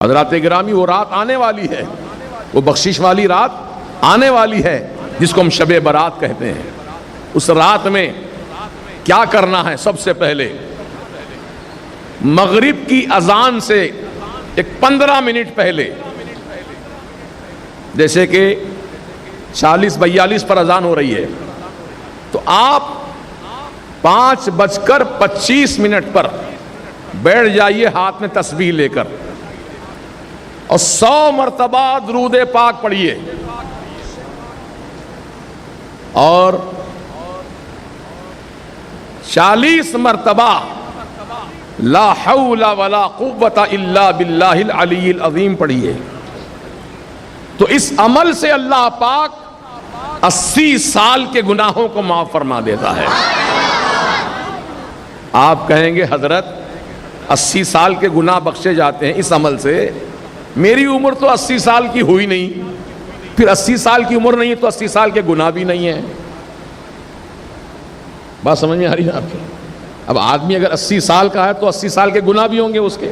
حضرات گرامی، وہ رات آنے والی ہے، وہ بخشش والی رات آنے والی ہے جس کو ہم شب برات کہتے ہیں۔ اس رات میں کیا کرنا ہے؟ سب سے پہلے مغرب کی اذان سے ایک 15 منٹ پہلے، جیسے کہ 40-42 پر اذان ہو رہی ہے، تو آپ 5:25 پر بیٹھ جائیے ہاتھ میں تسبیح لے کر، اور 100 مرتبہ درود پاک پڑھیے، اور 40 مرتبہ لا حول ولا قوت الا باللہ العلی العظیم پڑھیے۔ تو اس عمل سے اللہ پاک 80 سال کے گناہوں کو معاف فرما دیتا ہے۔ آپ کہیں گے حضرت 80 سال کے گناہ بخشے جاتے ہیں اس عمل سے، میری عمر تو 80 سال کی ہوئی نہیں، پھر 80 سال کی عمر نہیں ہے تو 80 سال کے گناہ بھی نہیں ہیں۔ بات سمجھ میں آ رہی ہے آپ کی؟ اب آدمی اگر 80 سال کا ہے تو 80 سال کے گناہ بھی ہوں گے اس کے،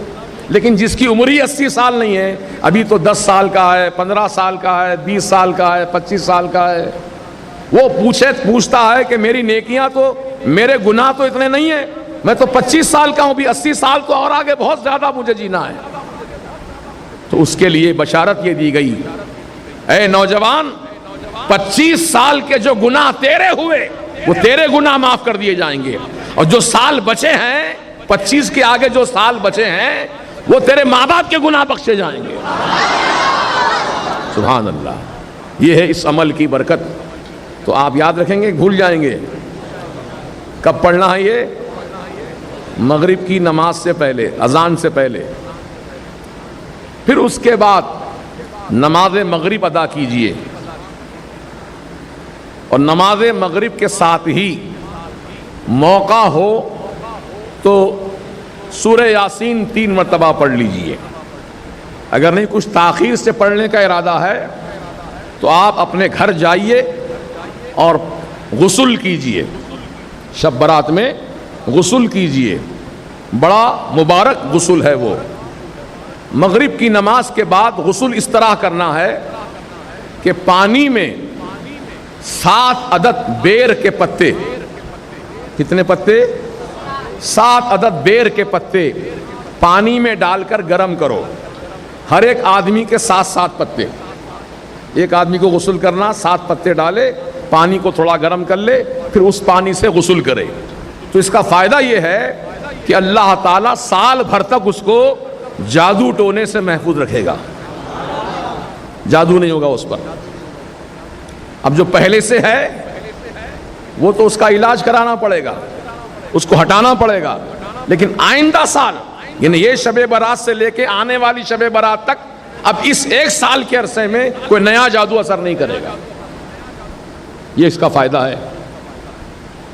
لیکن جس کی عمر ہی 80 سال نہیں ہے، ابھی تو 10 سال کا ہے، 15 سال کا ہے، 20 سال کا ہے، 25 سال کا ہے، وہ پوچھتا ہے کہ میری نیکیاں تو، میرے گناہ تو اتنے نہیں ہیں، میں تو 25 سال کا ہوں، بھی 80 سال تو اور آگے بہت زیادہ مجھے جینا ہے۔ تو اس کے لیے بشارت یہ دی گئی، اے نوجوان، 25 سال کے جو گناہ تیرے ہوئے وہ تیرے گناہ معاف کر دیے جائیں گے، اور جو سال بچے ہیں 25 کے آگے جو سال بچے ہیں وہ تیرے ماں باپ کے گناہ بخشے جائیں گے۔ سبحان اللہ، یہ ہے اس عمل کی برکت۔ تو آپ یاد رکھیں گے، بھول جائیں گے۔ کب پڑھنا ہے یہ؟ مغرب کی نماز سے پہلے، اذان سے پہلے۔ پھر اس کے بعد نماز مغرب ادا کیجئے، اور نماز مغرب کے ساتھ ہی موقع ہو تو سورہ یاسین 3 مرتبہ پڑھ لیجئے۔ اگر نہیں کچھ تاخیر سے پڑھنے کا ارادہ ہے تو آپ اپنے گھر جائیے اور غسل کیجئے، شب برات میں غسل کیجئے، بڑا مبارک غسل ہے وہ۔ مغرب کی نماز کے بعد غسل اس طرح کرنا ہے کہ پانی میں 7 عدد بیر کے پتے، کتنے پتے؟ 7 عدد بیر کے پتے پانی میں ڈال کر گرم کرو، ہر ایک آدمی کے 7 پتے۔ ایک آدمی کو غسل کرنا، 7 پتے ڈالے، پانی کو تھوڑا گرم کر لے، پھر اس پانی سے غسل کرے۔ تو اس کا فائدہ یہ ہے کہ اللہ تعالیٰ سال بھر تک اس کو جادو ٹونے سے محفوظ رکھے گا، جادو نہیں ہوگا اس پر۔ اب جو پہلے سے ہے وہ تو اس کا علاج کرانا پڑے گا، اس کو ہٹانا پڑے گا، لیکن آئندہ سال، یعنی یہ شب برات سے لے کے آنے والی شب برات تک، اب اس 1 سال کے عرصے میں کوئی نیا جادو اثر نہیں کرے گا۔ یہ اس کا فائدہ ہے۔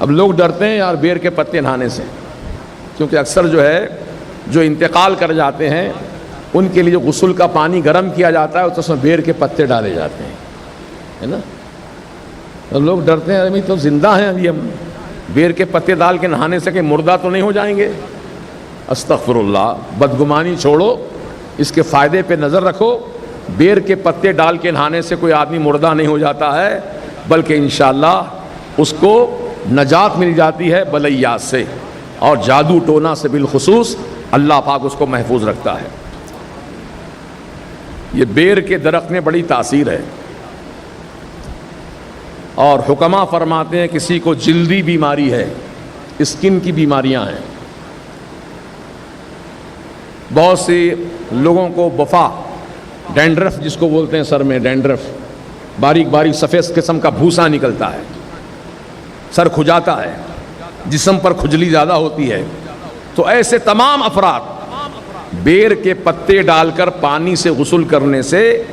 اب لوگ ڈرتے ہیں یار بیر کے پتے نہانے سے، کیونکہ اکثر جو ہے جو انتقال کر جاتے ہیں ان کے لیے غسل کا پانی گرم کیا جاتا ہے، تو اس میں بیر کے پتے ڈالے جاتے ہیں، ہے نا؟ اور لوگ ڈرتے ہیں ابھی تو زندہ ہیں، ابھی ہم بیر کے پتے ڈال کے نہانے سے کہ مردہ تو نہیں ہو جائیں گے۔ استغفر اللہ، بدگمانی چھوڑو، اس کے فائدے پہ نظر رکھو۔ بیر کے پتے ڈال کے نہانے سے کوئی آدمی مردہ نہیں ہو جاتا ہے، بلکہ انشاءاللہ اس کو نجات مل جاتی ہے بلیات سے، اور جادو ٹونا سے بالخصوص اللہ پاک اس کو محفوظ رکھتا ہے۔ یہ بیر کے درخت میں بڑی تاثیر ہے، اور حکماء فرماتے ہیں کسی کو جلدی بیماری ہے، اسکن کی بیماریاں ہیں، بہت سے لوگوں کو بفا، ڈینڈرف جس کو بولتے ہیں، سر میں ڈینڈرف، باریک باریک سفید قسم کا بھوسا نکلتا ہے، سر کھجاتا ہے، جسم پر کھجلی زیادہ ہوتی ہے، تو ایسے تمام افراد بیر کے پتے ڈال کر پانی سے غسل کرنے سے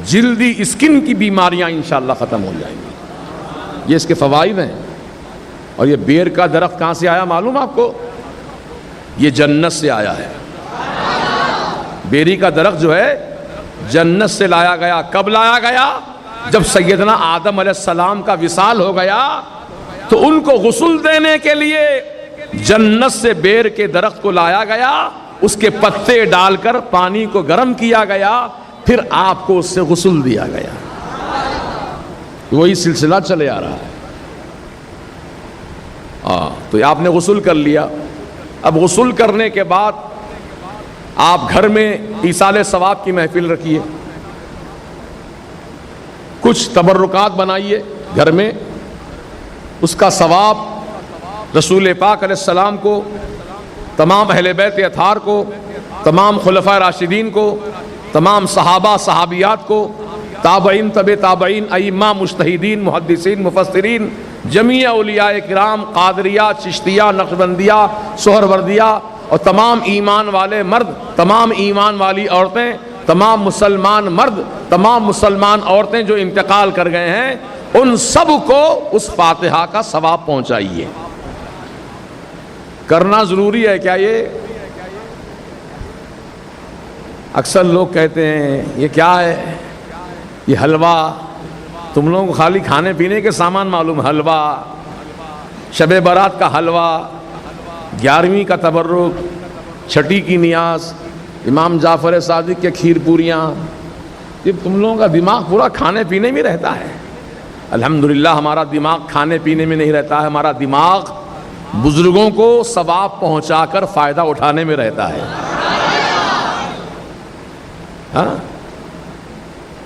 جلدی اسکن کی بیماریاں انشاءاللہ ختم ہو جائیں گی۔ یہ اس کے فوائد ہیں۔ اور یہ بیر کا درخت کہاں سے آیا معلوم آپ کو؟ یہ جنت سے آیا ہے۔ بیری کا درخت جو ہے جنت سے لایا گیا۔ کب لایا گیا؟ جب سیدنا آدم علیہ السلام کا وصال ہو گیا تو ان کو غسل دینے کے لیے جنت سے بیر کے درخت کو لایا گیا، اس کے پتے ڈال کر پانی کو گرم کیا گیا، پھر آپ کو اس سے غسل دیا گیا۔ وہی سلسلہ چلے آ رہا ہے۔ تو آپ نے غسل کر لیا۔ اب غسل کرنے کے بعد آپ گھر میں ایصال ثواب کی محفل رکھیے، کچھ تبرکات بنائیے گھر میں، اس کا ثواب رسول پاک علیہ السلام کو، تمام اہل بیت اطہار کو، تمام خلفائے راشدین کو، تمام صحابہ صحابیات کو، تابعین تبع تابعین، ائمہ مجتہدین محدثین مفسرین، جمیع اولیاء کرام، قادریہ چشتیہ نقشبندیہ سہروردیہ، اور تمام ایمان والے مرد، تمام ایمان والی عورتیں، تمام مسلمان مرد، تمام مسلمان عورتیں جو انتقال کر گئے ہیں، ان سب کو اس فاتحہ کا ثواب پہنچائیے۔ کرنا ضروری ہے کیا یہ؟ اکثر لوگ کہتے ہیں یہ کیا ہے، یہ حلوہ، تم لوگوں کو خالی کھانے پینے کے سامان معلوم، حلوہ، شب برات کا حلوہ، 11ویں کا تبرک، چھٹی کی نیاز، امام جعفر صادق کے کھیر پوریاں، یہ تم لوگوں کا دماغ پورا کھانے پینے میں رہتا ہے۔ الحمدللہ ہمارا دماغ کھانے پینے میں نہیں رہتا ہے، ہمارا دماغ بزرگوں کو ثواب پہنچا کر فائدہ اٹھانے میں رہتا ہے۔ ہاں؟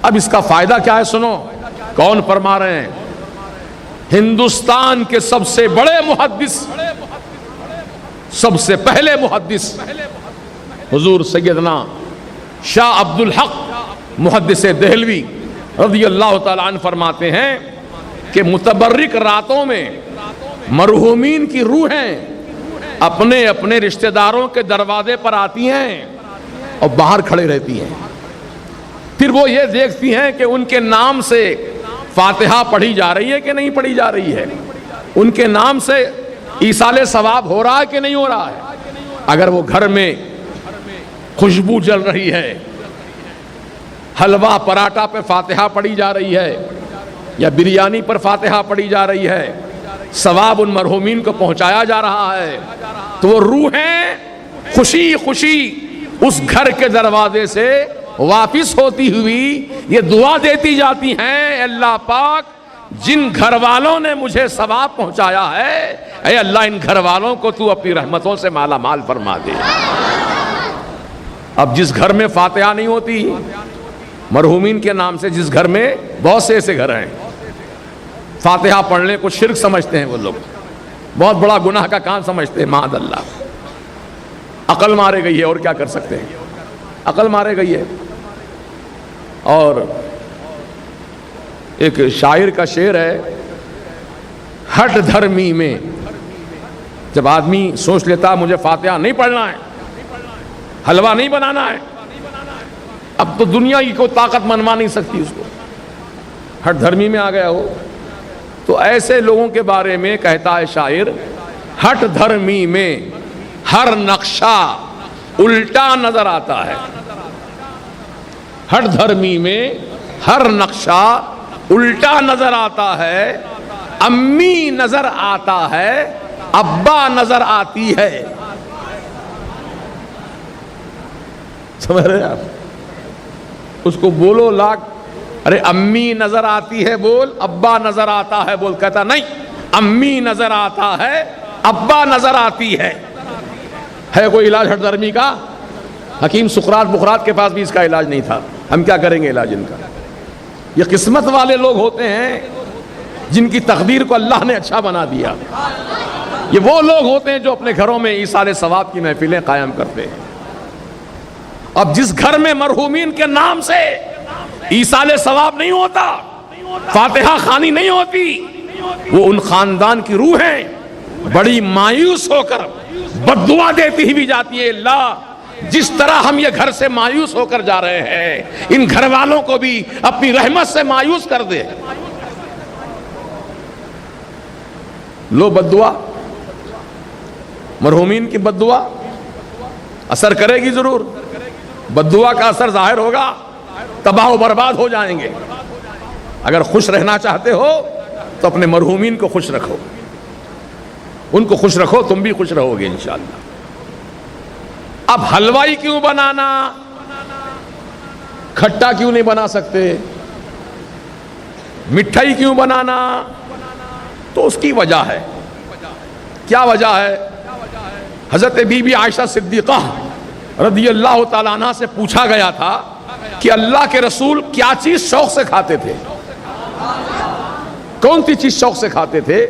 اب اس کا فائدہ کیا ہے سنو، کون فرما رہے ہیں؟ ہندوستان کے سب سے بڑے محدث، سب سے پہلے محدث حضور سیدنا شاہ عبد الحق محدث دہلوی رضی اللہ تعالیٰ عنہ فرماتے ہیں کہ متبرک راتوں میں مرحومین کی روحیں اپنے اپنے رشتہ داروں کے دروازے پر آتی ہیں اور باہر کھڑے رہتی ہیں، پھر وہ یہ دیکھتی ہیں کہ ان کے نام سے فاتحہ پڑھی جا رہی ہے کہ نہیں پڑھی جا رہی ہے، ان کے نام سے ایصال ثواب ہو رہا ہے کہ نہیں ہو رہا ہے۔ اگر وہ گھر میں خوشبو جل رہی ہے، حلوہ پراٹھا پہ فاتحہ پڑھی جا رہی ہے، یا بریانی پر فاتحہ پڑھی جا رہی ہے، ثواب ان مرحومین کو پہنچایا جا رہا ہے، تو وہ روحیں خوشی خوشی اس گھر کے دروازے سے واپس ہوتی ہوئی یہ دعا دیتی جاتی ہیں، اے اللہ پاک جن گھر والوں نے مجھے ثواب پہنچایا ہے، اے اللہ ان گھر والوں کو تو اپنی رحمتوں سے مالا مال فرما دے۔ اب جس گھر میں فاتحہ نہیں ہوتی مرحومین کے نام سے، جس گھر میں بہت سے ایسے گھر ہیں فاتحہ پڑھنے کو شرک سمجھتے ہیں، وہ لوگ بہت بڑا گناہ کا کام سمجھتے ہیں، معاذ اللہ، عقل مارے گئی ہے، اور کیا کر سکتے ہیں، عقل مارے گئی ہے۔ اور ایک شاعر کا شعر ہے، ہٹ دھرمی میں، جب آدمی سوچ لیتا مجھے فاتحہ نہیں پڑھنا ہے، حلوہ نہیں بنانا ہے، اب تو دنیا کی کوئی طاقت منوا نہیں سکتی اس کو، ہٹ دھرمی میں آ گیا ہو، تو ایسے لوگوں کے بارے میں کہتا ہے شاعر، ہٹ دھرمی میں ہر نقشہ الٹا نظر آتا ہے، ہٹ دھرمی میں ہر نقشہ الٹا نظر آتا ہے، امی نظر آتا ہے، ابا نظر آتی ہے۔ سمجھ رہے آپ؟ اس کو بولو لاکھ، ارے امی نظر آتی ہے بول، ابا نظر آتا ہے بول، کہتا نہیں امی نظر آتا ہے، ابا نظر آتی ہے۔ ہے کوئی علاج ہٹ دھرمی کا؟ حکیم سقراط بقراط کے پاس بھی اس کا علاج نہیں تھا، ہم کیا کریں گے علاج ان کا؟ یہ قسمت والے لوگ ہوتے ہیں جن کی تقدیر کو اللہ نے اچھا بنا دیا، یہ وہ لوگ ہوتے ہیں جو اپنے گھروں میں ایصال ثواب کی محفلیں قائم کرتے ہیں۔ اب جس گھر میں مرحومین کے نام سے ایصال ثواب نہیں ہوتا، فاتحہ خوانی نہیں ہوتی، وہ ان خاندان کی روحیں بڑی مایوس ہو کر بد دعا دیتی ہی بھی جاتی ہے، اللہ جس طرح ہم یہ گھر سے مایوس ہو کر جا رہے ہیں، ان گھر والوں کو بھی اپنی رحمت سے مایوس کر دے۔ لو بد دعا، مرحومین کی بد دعا اثر کرے گی ضرور، بد دعا کا اثر ظاہر ہوگا، تباہ و برباد ہو جائیں گے۔ اگر خوش رہنا چاہتے ہو تو اپنے مرحومین کو خوش رکھو، ان کو خوش رکھو، تم بھی خوش رہو گے انشاءاللہ۔ اب حلوائی کیوں بنانا؟ کھٹا کیوں نہیں بنا سکتے؟ مٹھائی کیوں بنانا؟ تو اس کی وجہ ہے. کیا وجہ ہے؟ حضرت بی بی عائشہ صدیقہ رضی اللہ تعالیٰ عنہ سے پوچھا گیا تھا کہ اللہ کے رسول کیا چیز شوق سے کھاتے تھے، کون سی چیز شوق سے کھاتے تھے؟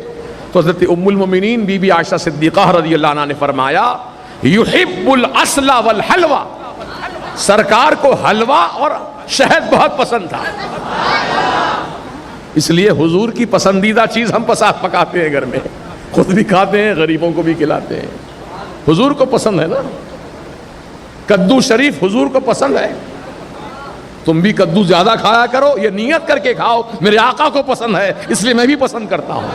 تو حضرت ام المومنین بی بی عائشہ صدیقہ رضی اللہ عنہ نے فرمایا یحب العسل والحلوہ، سرکار کو حلوہ اور شہد بہت پسند تھا. اس لیے حضور کی پسندیدہ چیز ہم پکاتے ہیں گھر میں، خود بھی کھاتے ہیں، غریبوں کو بھی کھلاتے ہیں. حضور کو پسند ہے نا. کدو شریف حضور کو پسند ہے. تم بھی کدو زیادہ کھایا کرو، یہ نیت کر کے کھاؤ میرے آقا کو پسند ہے اس لیے میں بھی پسند کرتا ہوں.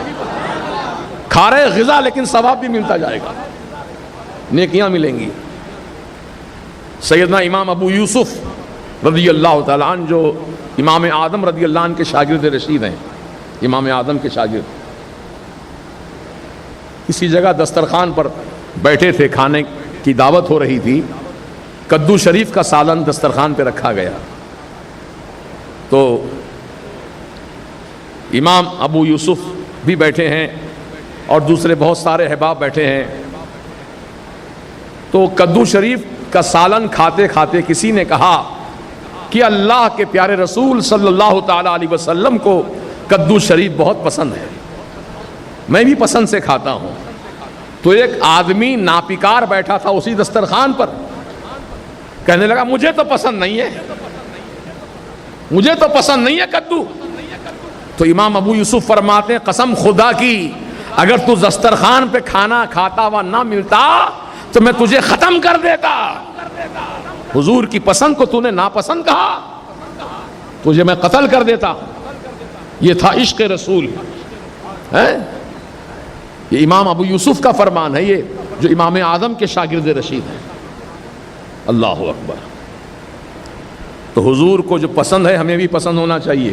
کھا رہے غذا لیکن ثواب بھی ملتا جائے گا، نیکیاں ملیں گی. سیدنا امام ابو یوسف رضی اللہ تعالیٰ عنہ جو امام اعظم رضی اللہ عنہ کے شاگرد رشید ہیں، امام اعظم کے شاگرد، کسی جگہ دسترخوان پر بیٹھے تھے، کھانے کی دعوت ہو رہی تھی، کدو شریف کا سالن دسترخوان پہ رکھا گیا. تو امام ابو یوسف بھی بیٹھے ہیں اور دوسرے بہت سارے احباب بیٹھے ہیں. تو کدو شریف کا سالن کھاتے کھاتے کسی نے کہا کہ اللہ کے پیارے رسول صلی اللہ تعالیٰ علیہ وسلم کو کدو شریف بہت پسند ہے، میں بھی پسند سے کھاتا ہوں. تو ایک آدمی ناپکار بیٹھا تھا اسی دسترخوان پر، کہنے لگا مجھے تو پسند نہیں ہے، مجھے تو پسند نہیں ہے کدو. تو امام ابو یوسف فرماتے ہیں قسم خدا کی اگر تو دسترخوان پہ کھانا کھاتا ہوا نہ ملتا تو میں تجھے ختم کر دیتا. حضور کی پسند کو تو نے ناپسند کہا، تجھے میں قتل کر دیتا. یہ تھا عشق رسول. یہ امام ابو یوسف کا فرمان ہے، یہ جو امام اعظم کے شاگرد رشید ہیں. اللہ اکبر. تو حضور کو جو پسند ہے ہمیں بھی پسند ہونا چاہیے.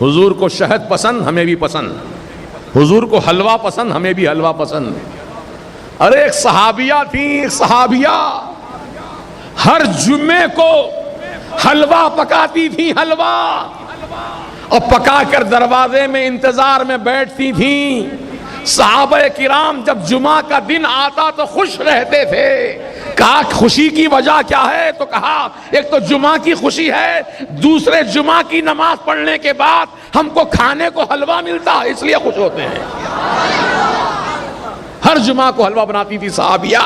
حضور کو شہد پسند ہمیں بھی پسند، حضور کو حلوہ پسند ہمیں بھی حلوہ پسند. ارے ایک صحابیہ تھی، ایک صحابیہ ہر جمعے کو حلوہ پکاتی تھی، حلوہ، اور پکا کر دروازے میں انتظار میں بیٹھتی تھیں. صحابہ کرام جب جمعہ کا دن آتا تو خوش رہتے تھے. کہا خوشی کی وجہ کیا ہے؟ تو کہا ایک تو جمعہ کی خوشی ہے، دوسرے جمعہ کی نماز پڑھنے کے بعد ہم کو کھانے کو حلوہ ملتا ہے اس لیے خوش ہوتے ہیں. ہر جمعہ کو حلوہ بناتی تھی صحابیہ.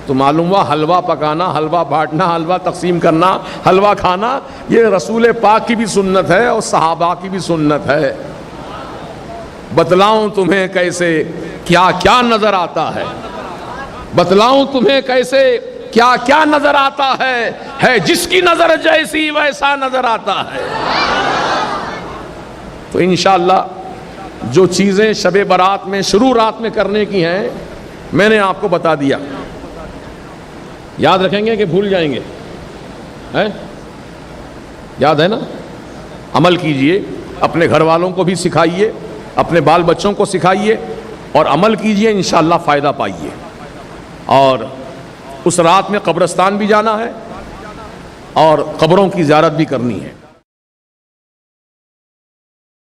تو معلوم ہوا حلوہ پکانا، حلوہ بانٹنا، حلوہ تقسیم کرنا، حلوہ کھانا یہ رسول پاک کی بھی سنت ہے اور صحابہ کی بھی سنت ہے. بتلاؤں تمہیں کیسے کیا کیا نظر آتا ہے، بتلاؤں تمہیں کیسے کیا کیا نظر آتا ہے جس کی نظر جیسی ویسا نظر آتا ہے. تو انشاءاللہ جو چیزیں شب برات میں شروع رات میں کرنے کی ہیں میں نے آپ کو بتا دیا. یاد رکھیں گے کہ بھول جائیں گے؟ یاد ہے نا؟ عمل کیجئے، اپنے گھر والوں کو بھی سکھائیے، اپنے بال بچوں کو سکھائیے اور عمل کیجئے، انشاءاللہ فائدہ پائیے. اور اس رات میں قبرستان بھی جانا ہے اور قبروں کی زیارت بھی کرنی ہے.